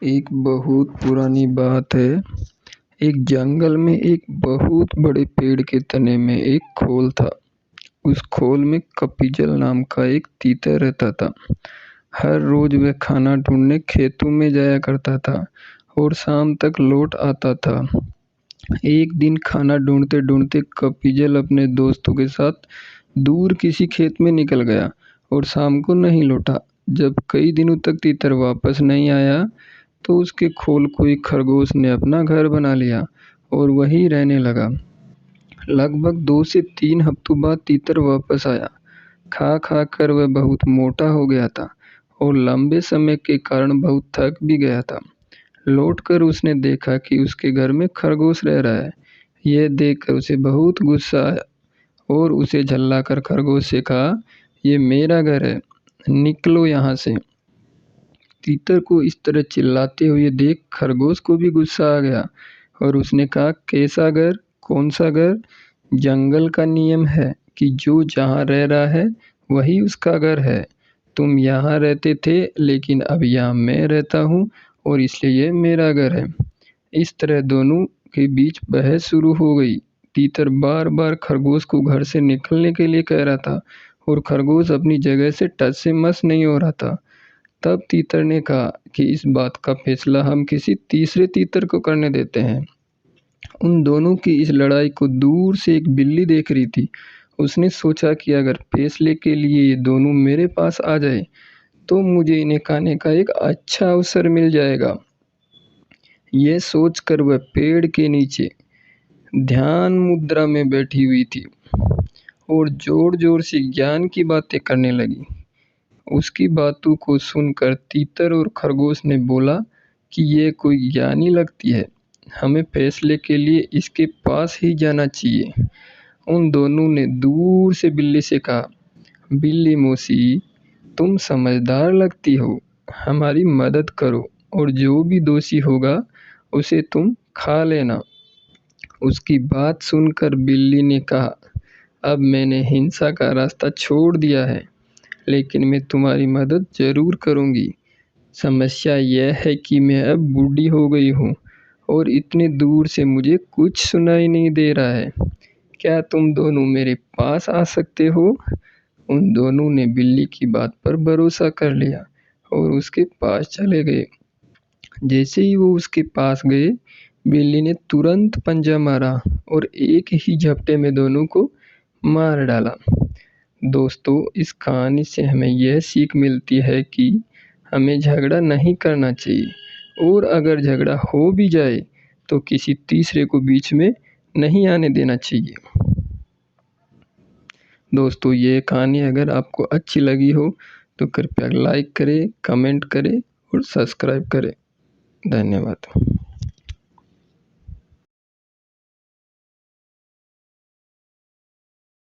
एक बहुत पुरानी बात है। एक जंगल में एक बहुत बड़े पेड़ के तने में एक खोल था। उस खोल में कपिजल नाम का एक तीतर रहता था। हर रोज वह खाना ढूंढने खेतों में जाया करता था और शाम तक लौट आता था। एक दिन खाना ढूंढते ढूंढते कपिजल अपने दोस्तों के साथ दूर किसी खेत में निकल गया और शाम को नहीं लौटा। जब कई दिनों तक तीतर वापस नहीं आया तो उसके खोल को एक खरगोश ने अपना घर बना लिया और वहीं रहने लगा। लगभग 2 से 3 हफ्तों बाद तीतर वापस आया। खा खा कर वह बहुत मोटा हो गया था और लंबे समय के कारण बहुत थक भी गया था। लौटकर उसने देखा कि उसके घर में खरगोश रह रहा है। यह देखकर उसे बहुत गुस्सा आया और उसे झल्लाकर खरगोश से कहा, "यह मेरा घर है, निकलो यहाँ से।" तीतर को इस तरह चिल्लाते हुए देख खरगोश को भी गुस्सा आ गया और उसने कहा, "कैसा घर? कौन सा घर? जंगल का नियम है कि जो जहाँ रह रहा है वही उसका घर है। तुम यहाँ रहते थे लेकिन अब यहाँ मैं रहता हूँ और इसलिए ये मेरा घर है।" इस तरह दोनों के बीच बहस शुरू हो गई। तीतर बार बार खरगोश को घर से निकलने के लिए कह रहा था और खरगोश अपनी जगह से टस से मस नहीं हो रहा था। तब तीतर ने कहा कि इस बात का फैसला हम किसी तीसरे तीतर को करने देते हैं। उन दोनों की इस लड़ाई को दूर से एक बिल्ली देख रही थी। उसने सोचा कि अगर फैसले के लिए ये दोनों मेरे पास आ जाए तो मुझे इन्हें खाने का एक अच्छा अवसर मिल जाएगा। यह सोचकर वह पेड़ के नीचे ध्यान मुद्रा में बैठी हुई थी और जोर जोर से ज्ञान की बातें करने लगी। उसकी बातों को सुनकर तीतर और खरगोश ने बोला कि यह कोई ज्ञानी लगती है, हमें फैसले के लिए इसके पास ही जाना चाहिए। उन दोनों ने दूर से बिल्ली से कहा, "बिल्ली मौसी, तुम समझदार लगती हो, हमारी मदद करो और जो भी दोषी होगा उसे तुम खा लेना।" उसकी बात सुनकर बिल्ली ने कहा, "अब मैंने हिंसा का रास्ता छोड़ दिया है, लेकिन मैं तुम्हारी मदद ज़रूर करूँगी। समस्या यह है कि मैं अब बूढ़ी हो गई हूँ और इतने दूर से मुझे कुछ सुनाई नहीं दे रहा है। क्या तुम दोनों मेरे पास आ सकते हो?" उन दोनों ने बिल्ली की बात पर भरोसा कर लिया और उसके पास चले गए। जैसे ही वो उसके पास गए, बिल्ली ने तुरंत पंजा मारा और एक ही झपटे में दोनों को मार डाला। दोस्तों, इस कहानी से हमें यह सीख मिलती है कि हमें झगड़ा नहीं करना चाहिए और अगर झगड़ा हो भी जाए तो किसी तीसरे को बीच में नहीं आने देना चाहिए। दोस्तों, ये कहानी अगर आपको अच्छी लगी हो तो कृपया लाइक करें, कमेंट करें और सब्सक्राइब करें। धन्यवाद।